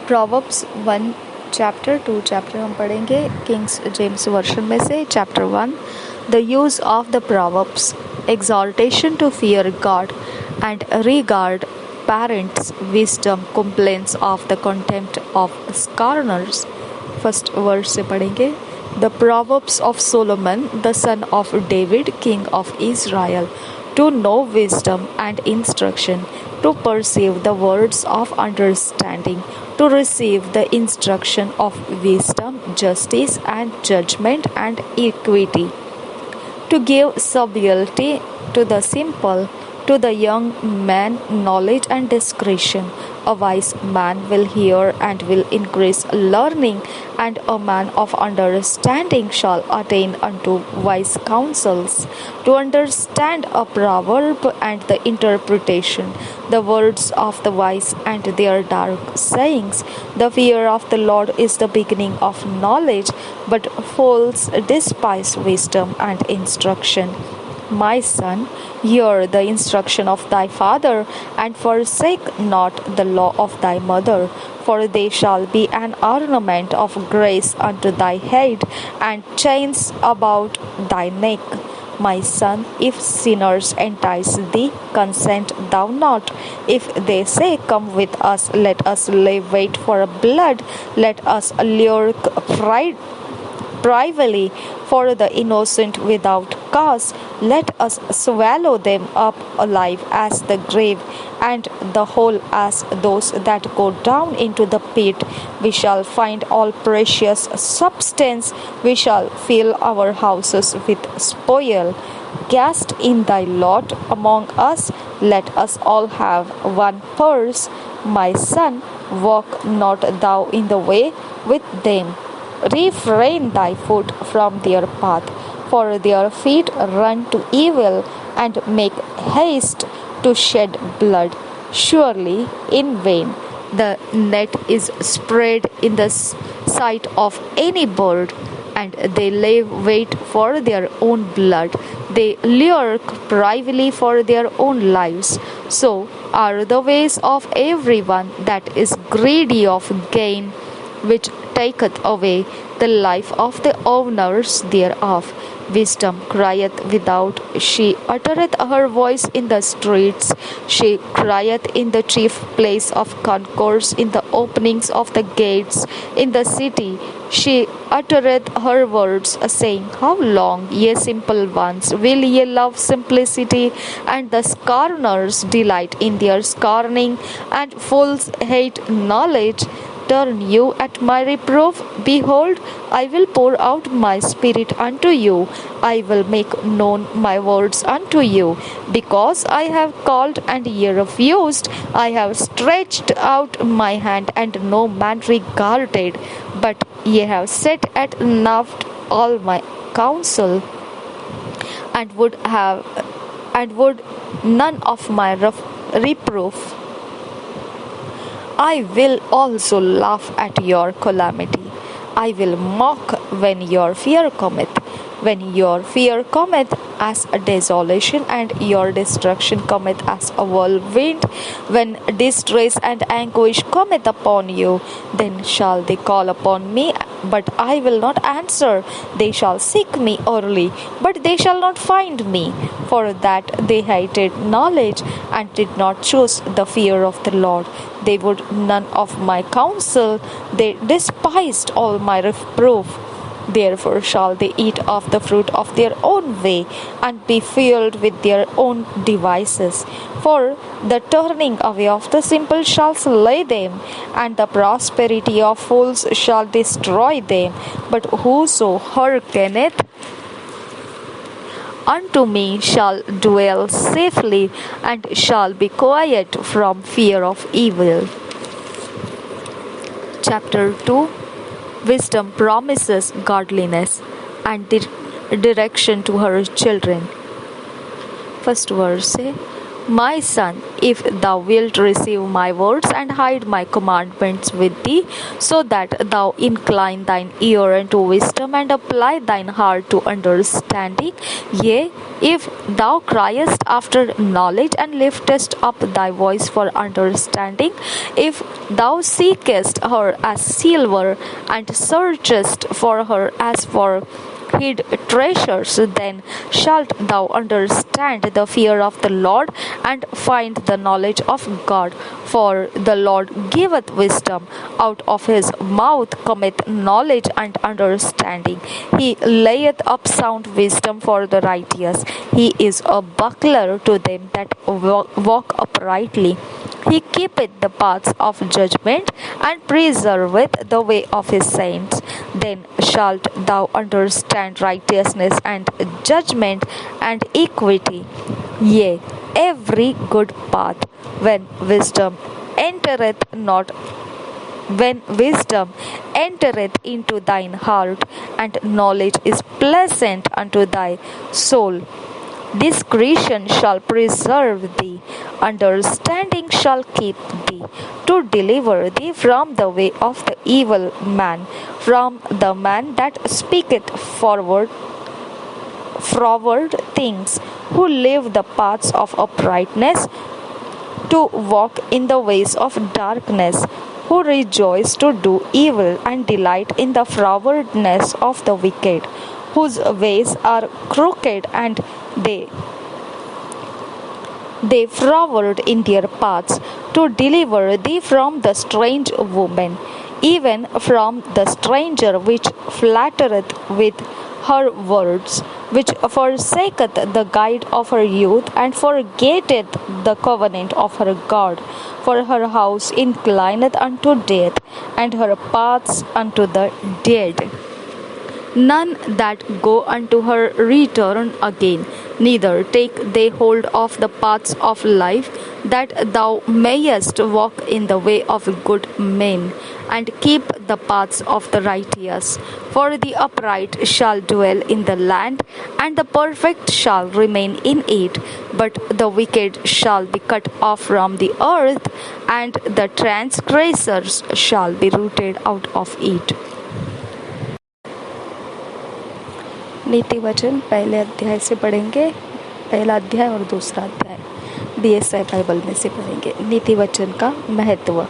Proverbs 1 chapter 2 chapter हम पढ़ेंगे Kings James version में से। Chapter 1 the use of the proverbs exhortation to fear God and regard parents wisdom complaints of the contempt of scorners। First verse से पढ़ेंगे। The Proverbs of Solomon the son of David king of Israel, to know wisdom and instruction, to perceive the words of understanding, to receive the instruction of wisdom, justice and judgment and equity, to give subtlety to the simple, to the young man knowledge and discretion. A wise man will hear and will increase learning, and a man of understanding shall attain unto wise counsels. To understand a proverb and the interpretation, the words of the wise and their dark sayings. The fear of the Lord is the beginning of knowledge, but fools despise wisdom and instruction. My son, hear the instruction of thy father, and forsake not the law of thy mother, for they shall be an ornament of grace unto thy head, and chains about thy neck. My son, if sinners entice thee, consent thou not. If they say, Come with us, let us lay wait for blood, let us lure privily for the innocent without cause. Let us swallow them up alive as the grave, and the whole as those that go down into the pit. We shall find all precious substance, we shall fill our houses with spoil. Cast in thy lot among us, let us all have one purse. My son, walk not thou in the way with them. Refrain thy foot from their path, for their feet run to evil and make haste to shed blood. Surely in vain the net is spread in the sight of any bird, and they lay wait for their own blood. They lurk privately for their own lives. So are the ways of everyone that is greedy of gain, which taketh away the life of the owners thereof. Wisdom crieth without, she uttereth her voice in the streets. She crieth in the chief place of concourse, in the openings of the gates, in the city. She uttereth her words, saying, How long, ye simple ones, will ye love simplicity? And the scorners delight in their scorning, and fools hate knowledge. Turn you at my reproof. Behold, I will pour out my spirit unto you. I will make known my words unto you. Because I have called and ye refused, I have stretched out my hand and no man regarded. But ye have set at naught all my counsel, and would none of my reproof. I will also laugh at your calamity. I will mock when your fear cometh. When your fear cometh as a desolation, and your destruction cometh as a whirlwind, when distress and anguish cometh upon you, then shall they call upon me, but I will not answer. They shall seek me early, but they shall not find me. For that they hated knowledge, and did not choose the fear of the Lord. They would none of my counsel, they despised all my reproof. Therefore shall they eat of the fruit of their own way, and be filled with their own devices. For the turning away of the simple shall slay them, and the prosperity of fools shall destroy them. But whoso hearkeneth unto me shall dwell safely, and shall be quiet from fear of evil. Chapter 2 Wisdom promises godliness and direction to her children. First verse say, My son, if thou wilt receive my words and hide my commandments with thee, so that thou incline thine ear unto wisdom and apply thine heart to understanding, yea, if thou criest after knowledge and liftest up thy voice for understanding, if thou seekest her as silver and searchest for her as for hid treasures, then shalt thou understand the fear of the Lord and find the knowledge of God. For the Lord giveth wisdom, out of his mouth cometh knowledge and understanding. He layeth up sound wisdom for the righteous. He is a buckler to them that walk uprightly. He keepeth the paths of judgment and preserveth the way of his saints. Then shalt thou understand righteousness and judgment and equity, yea, every good path, when wisdom entereth into thine heart, and knowledge is pleasant unto thy soul. Discretion shall preserve thee, understanding shall keep thee, to deliver thee from the way of the evil man, from the man that speaketh froward things, who live the paths of uprightness, to walk in the ways of darkness, who rejoice to do evil and delight in the frowardness of the wicked, whose ways are crooked and they froward in their paths, to deliver thee from the strange woman, even from the stranger which flattereth with her words, which forsaketh the guide of her youth, and forgetteth the covenant of her God. For her house inclineth unto death, and her paths unto the dead. None that go unto her return again, neither take they hold of the paths of life, that thou mayest walk in the way of good men, and keep the paths of the righteous. For the upright shall dwell in the land, and the perfect shall remain in it. But the wicked shall be cut off from the earth, and the transgressors shall be rooted out of it. नीति वचन पहले अध्याय से पढ़ेंगे, पहला अध्याय और दूसरा अध्याय BSI बाइबल में से पढ़ेंगे। नीति वचन का महत्व।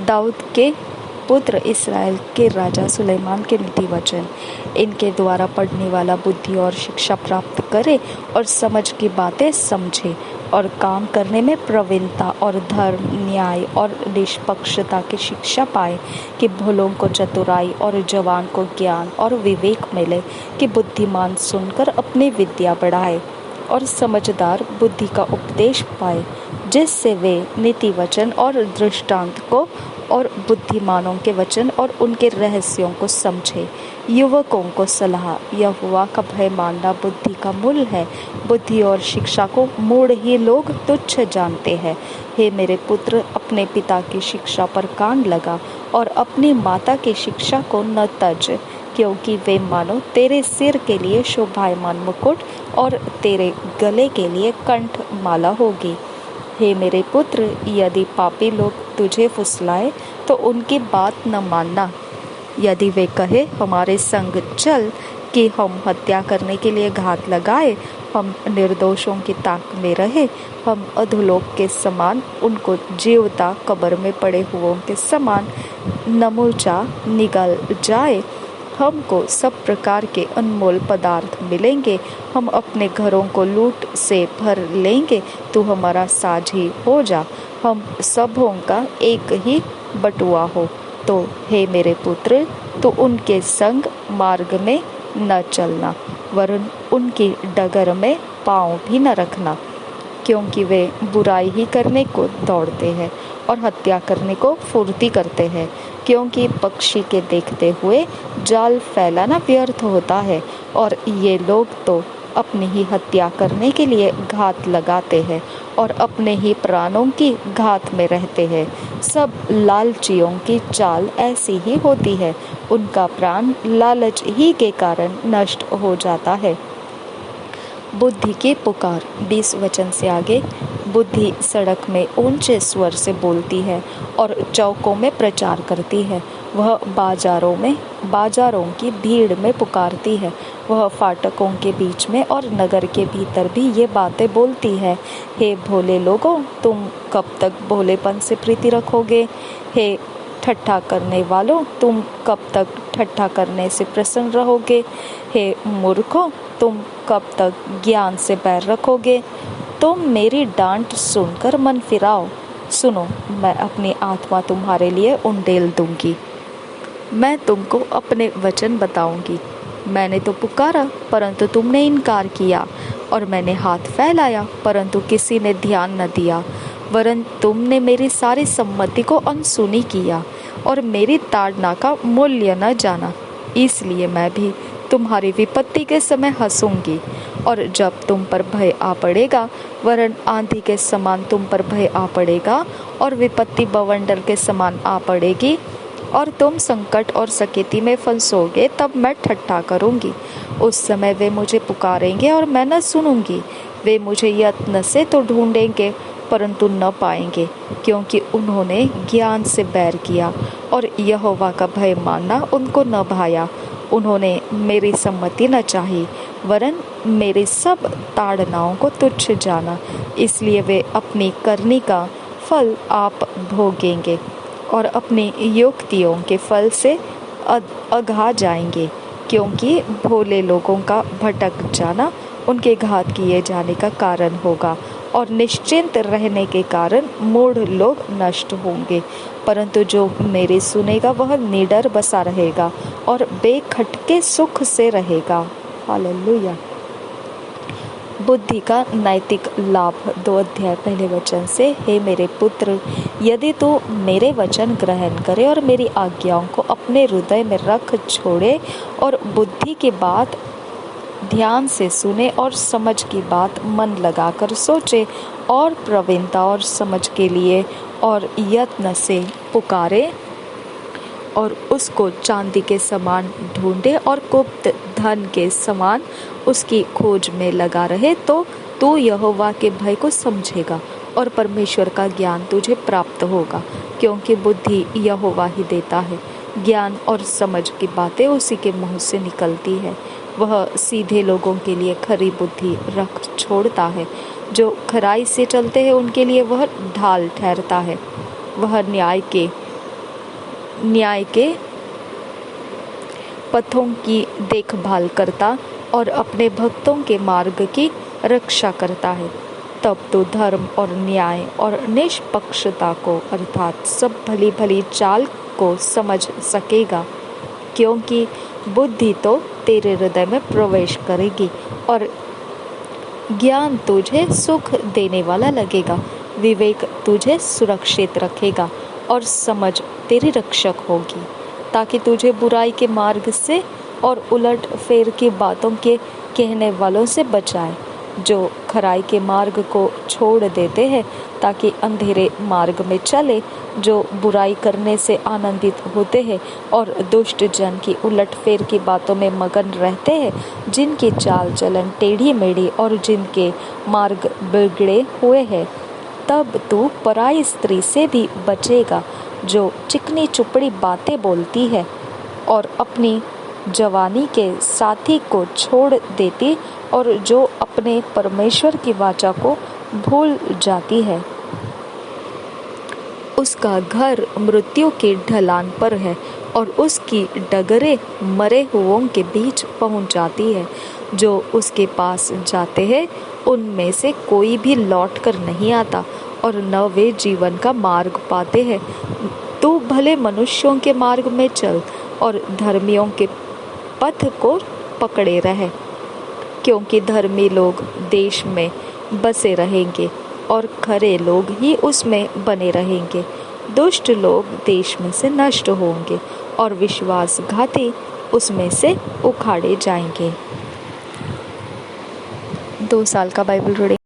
दाऊद के पुत्र इस्राएल के राजा सुलेमान के नीति वचन। इनके द्वारा पढ़ने वाला बुद्धि और शिक्षा प्राप्त करे और समझ की बातें समझे और काम करने में प्रवीणता और धर्म, न्याय और निष्पक्षता की शिक्षा पाए, कि भोलों को चतुराई और जवान को ज्ञान और विवेक मिले, कि बुद्धिमान सुनकर अपनी विद्या बढ़ाए और समझदार बुद्धि का उपदेश पाए, जिससे वे नीति वचन और दृष्टांत को और बुद्धिमानों के वचन और उनके रहस्यों को समझे। युवकों को सलाह, यहोवा का भय मानना बुद्धि का मूल है। बुद्धि और शिक्षा को मूढ़ ही लोग तुच्छ जानते हैं। हे मेरे पुत्र, अपने पिता की शिक्षा पर कान लगा और अपनी माता की शिक्षा को न तज, क्योंकि वे मानो तेरे सिर के लिए शोभायमान मुकुट और तेरे गले के लिए कंठ माला होगी। हे मेरे पुत्र, यदि पापी लोग तुझे फुसलाए तो उनकी बात न मानना। यदि वे कहे हमारे संग चल, कि हम हत्या करने के लिए घात लगाए, हम निर्दोषों की ताक में रहे, हम अधोलोक के समान, उनको जीवता कब्र में पड़े हुओं के समान नमूचा निगल जाए। हमको सब प्रकार के अनमोल पदार्थ मिलेंगे, हम अपने घरों को लूट से भर लेंगे। तू हमारा साझी हो जा, हम सबों का एक ही बटुआ हो। तो हे मेरे पुत्र, तू उनके संग मार्ग में न चलना, वरन उनकी डगर में पाँव भी न रखना, क्योंकि वे बुराई ही करने को दौड़ते हैं और हत्या करने को फुर्ती करते हैं। क्योंकि पक्षी के देखते हुए जाल फैलाना व्यर्थ होता है, और ये लोग तो अपनी ही हत्या करने के लिए घात लगाते हैं और अपने ही प्राणों की घात में रहते हैं। सब लालचियों की चाल ऐसी ही होती है, उनका प्राण लालच ही के कारण नष्ट हो जाता है। बुद्धि की पुकार 20 वचन से आगे। बुद्धि सड़क में ऊंचे स्वर से बोलती है और चौकों में प्रचार करती है। वह बाजारों की भीड़ में पुकारती है। वह फाटकों के बीच में और नगर के भीतर भी ये बातें बोलती है। हे भोले लोगों, तुम कब तक भोलेपन से प्रीति रखोगे? हे ठट्ठा करने वालों, तुम कब तक ठट्ठा करने से प्रसन्न रहोगे? हे मूर्खों, तुम कब तक ज्ञान से बैर रखोगे? तुम मेरी डांट सुनकर मन फिराओ। सुनो, मैं अपनी आत्मा तुम्हारे लिए उंडेल दूंगी। मैं तुमको अपने वचन बताऊंगी। मैंने तो पुकारा परंतु तुमने इनकार किया, और मैंने हाथ फैलाया परंतु किसी ने ध्यान न दिया। वरन तुमने मेरी सारी सम्मति को अनसुनी किया और मेरी ताड़ना का मूल्य न जाना। इसलिए मैं भी तुम्हारी विपत्ति के समय हंसूंगी, और जब तुम पर भय आ पड़ेगा, वरन आंधी के समान तुम पर भय आ पड़ेगा और विपत्ति बवंडर के समान आ पड़ेगी, और तुम संकट और सकेती में फंसोगे, तब मैं ठट्ठा करूंगी। उस समय वे मुझे पुकारेंगे और मैं न सुनूंगी। वे मुझे यत्न से तो ढूंढेंगे परंतु न पाएंगे, क्योंकि उन्होंने ज्ञान से बैर किया और यहोवा का भय मानना उनको न भाया। उन्होंने मेरी सम्मति न चाही, वरन मेरी सब ताड़नाओं को तुच्छ जाना। इसलिए वे अपनी करनी का फल आप भोगेंगे और अपनी युक्तियों के फल से अघा जाएंगे, क्योंकि भोले लोगों का भटक जाना उनके घात किए जाने का कारण होगा, और निश्चिंत रहने के कारण मूढ़ लोग नष्ट होंगे। परंतु जो मेरी सुनेगा वह निडर बसा रहेगा और बेखटके सुख से रहेगा। हालेलुया। बुद्धि का नैतिक लाभ 2 अध्याय पहले वचन से। हे मेरे पुत्र, यदि तू मेरे वचन ग्रहण करे और मेरी आज्ञाओं को अपने हृदय में रख छोड़े और बुद्धि की बात ध्यान से सुने और समझ की बात मन लगाकर सोचे और प्रवीणता और समझ के लिए और यत्न से पुकारे और उसको चांदी के समान ढूंढे और गुप्त धन के समान उसकी खोज में लगा रहे, तो तू यहोवा के भय को समझेगा और परमेश्वर का ज्ञान तुझे प्राप्त होगा, क्योंकि बुद्धि यहोवा ही देता है। ज्ञान और समझ की बातें उसी के मुंह से निकलती है। वह सीधे लोगों के लिए खरी बुद्धि रख छोड़ता है। जो खराई से चलते हैं उनके लिए वह ढाल ठहरता है। वह न्याय के पथों की देखभाल करता और अपने भक्तों के मार्ग की रक्षा करता है। तब तो धर्म और न्याय और निष्पक्षता को अर्थात सब भली भली चाल को समझ सकेगा, क्योंकि बुद्धि तो तेरे हृदय में प्रवेश करेगी और ज्ञान तुझे सुख देने वाला लगेगा। विवेक तुझे सुरक्षित रखेगा और समझ तेरी रक्षक होगी, ताकि तुझे बुराई के मार्ग से और उलट फेर की बातों के कहने वालों से बचाए, जो खराई के मार्ग को छोड़ देते हैं ताकि अंधेरे मार्ग में चले, जो बुराई करने से आनंदित होते हैं और दुष्ट जन की उलट फेर की बातों में मगन रहते हैं, जिनकी चाल चलन टेढ़ी मेढ़ी और जिनके मार्ग बिगड़े हुए हैं। तब तू पराई स्त्री से भी बचेगा, जो चिकनी चुपड़ी बातें बोलती है और अपनी जवानी के साथी को छोड़ देती और जो अपने परमेश्वर की वाचा को भूल जाती है। उसका घर मृत्यु की ढलान पर है और उसकी डगरें मरे हुओं के बीच पहुंच जाती है। जो उसके पास जाते हैं उनमें से कोई भी लौट कर नहीं आता और न वे जीवन का मार्ग पाते हैं। तू भले मनुष्यों के मार्ग में चल और धर्मियों के पथ को पकड़े रहे, क्योंकि धर्मी लोग देश में बसे रहेंगे और खरे लोग ही उसमें बने रहेंगे। दुष्ट लोग देश में से नष्ट होंगे और विश्वासघाती उसमें से उखाड़े जाएंगे। 2 साल का बाइबल रीडिंग।